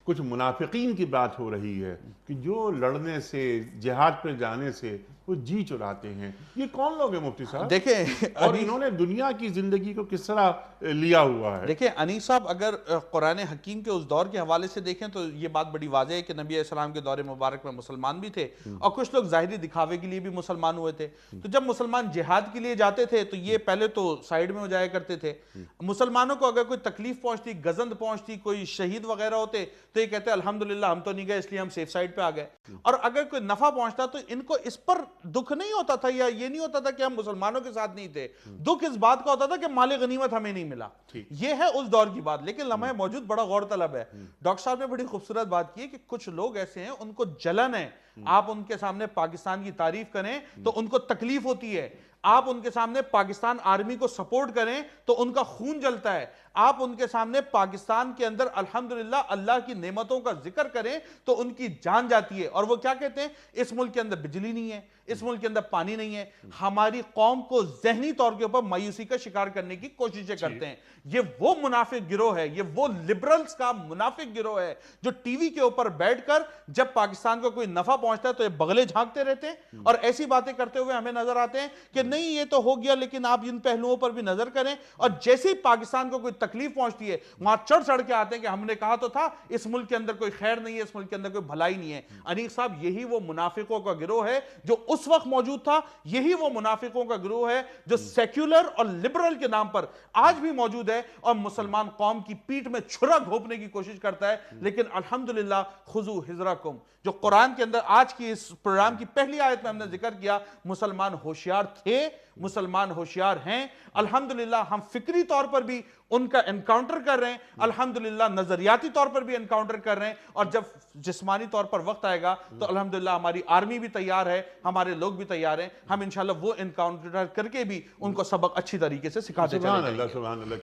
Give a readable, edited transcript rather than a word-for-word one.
کچھ منافقین کی بات ہو رہی ہے کہ جو لڑنے سے، جہاد پہ جانے سے وہ جی چراتے ہیں. یہ کون لوگ ہیں مفتی صاحب؟ دیکھیں اور انہوں نے دنیا کی زندگی کو کس طرح لیا ہوا ہے؟ دیکھیں انیس صاحب، اگر قرآن حکیم کے اس دور کے حوالے سے دیکھیں تو یہ بات بڑی واضح ہے کہ نبی علیہ السلام کے دور مبارک میں مسلمان بھی تھے اور کچھ لوگ ظاہری دکھاوے کے لیے بھی مسلمان ہوئے تھے. تو جب مسلمان جہاد کے لیے جاتے تھے تو یہ پہلے تو سائیڈ میں ہو جایا کرتے تھے. مسلمانوں کو اگر کوئی تکلیف پہنچتی، گزند پہنچتی، کوئی شہید وغیرہ ہوتے تو یہ کہتے الحمدللہ ہم تو نہیں گئے، اس لیے ہم سیف سائیڈ پہ آ گئے. اور اگر کوئی نفع پہنچتا تو ان کو اس پر دکھ نہیں ہوتا تھا، یا یہ نہیں ہوتا تھا کہ ہم مسلمانوں کے ساتھ نہیں تھے. دکھ اس بات کا ہوتا تھا کہ مال غنیمت ہمیں نہیں ملا. یہ ہے اس دور کی بات. لیکن لمحہ موجود بڑا غور طلب ہے. ڈاکٹر صاحب نے بڑی خوبصورت بات کی ہے کہ کچھ لوگ ایسے ہیں ان کو جلن ہے. آپ ان کے سامنے پاکستان کی تعریف کریں تو ان کو تکلیف ہوتی ہے. آپ ان کے سامنے پاکستان آرمی کو سپورٹ کریں تو ان کا خون جلتا ہے. آپ ان کے سامنے پاکستان کے اندر الحمدللہ اللہ کی نعمتوں کا ذکر کریں تو ان کی جان جاتی ہے. اور وہ کیا کہتے ہیں؟ اس ملک کے اندر بجلی نہیں ہے، اس ملک کے اندر پانی نہیں ہے. ہماری قوم کو ذہنی طور کے اوپر مایوسی کا شکار کرنے کی کوششیں کرتے ہیں. یہ وہ منافق گروہ ہے، یہ وہ لبرلز کا منافق گروہ ہے جو ٹی وی کے اوپر بیٹھ کر جب پاکستان کو کوئی نفع پہنچتا ہے تو یہ بغلے جھانکتے رہتے ہیں اور ایسی باتیں کرتے ہوئے ہمیں نظر آتے ہیں کہ نہیں یہ تو ہو گیا، لیکن آپ ان پہلوؤں پر بھی نظر کریں. اور جیسے ہی پاکستان کو کوئی تکلیف پہنچتی ہے وہاں چڑھ چڑھ کے آتے ہیں کہ ہم نے کہا تو تھا اس ملک کے اندر کوئی خیر نہیں ہے، اس ملک کے اندر کوئی بھلائی نہیں ہے. انیق صاحب، یہی وہ منافقوں کا گروہ ہے جو اس وقت موجود تھا. یہی وہ منافقوں کا گروہ ہے جو سیکولر اور لبرل کے نام پر آج بھی موجود ہے اور مسلمان قوم کی پیٹ میں چھرا گھونپنے کی کوشش کرتا ہے. لیکن الحمدللہ خذو حذرکم، جو قرآن کے اندر آج کی اس پروگرام کی پہلی آیت میں ہم نے ذکر کیا، مسلمان ہوشیار تھے، مسلمان ہوشیار ہیں. الحمدللہ ہم فکری طور پر بھی ان کا انکاؤنٹر کر رہے ہیں، الحمدللہ نظریاتی طور پر بھی انکاؤنٹر کر رہے ہیں. اور جب جسمانی طور پر وقت آئے گا تو الحمدللہ ہماری آرمی بھی تیار ہے، ہمارے لوگ بھی تیار ہیں. ہم انشاءاللہ وہ انکاؤنٹر کر کے بھی ان کو سبق اچھی طریقے سے سکھاتے چلے جائیں گے. سبحان اللہ.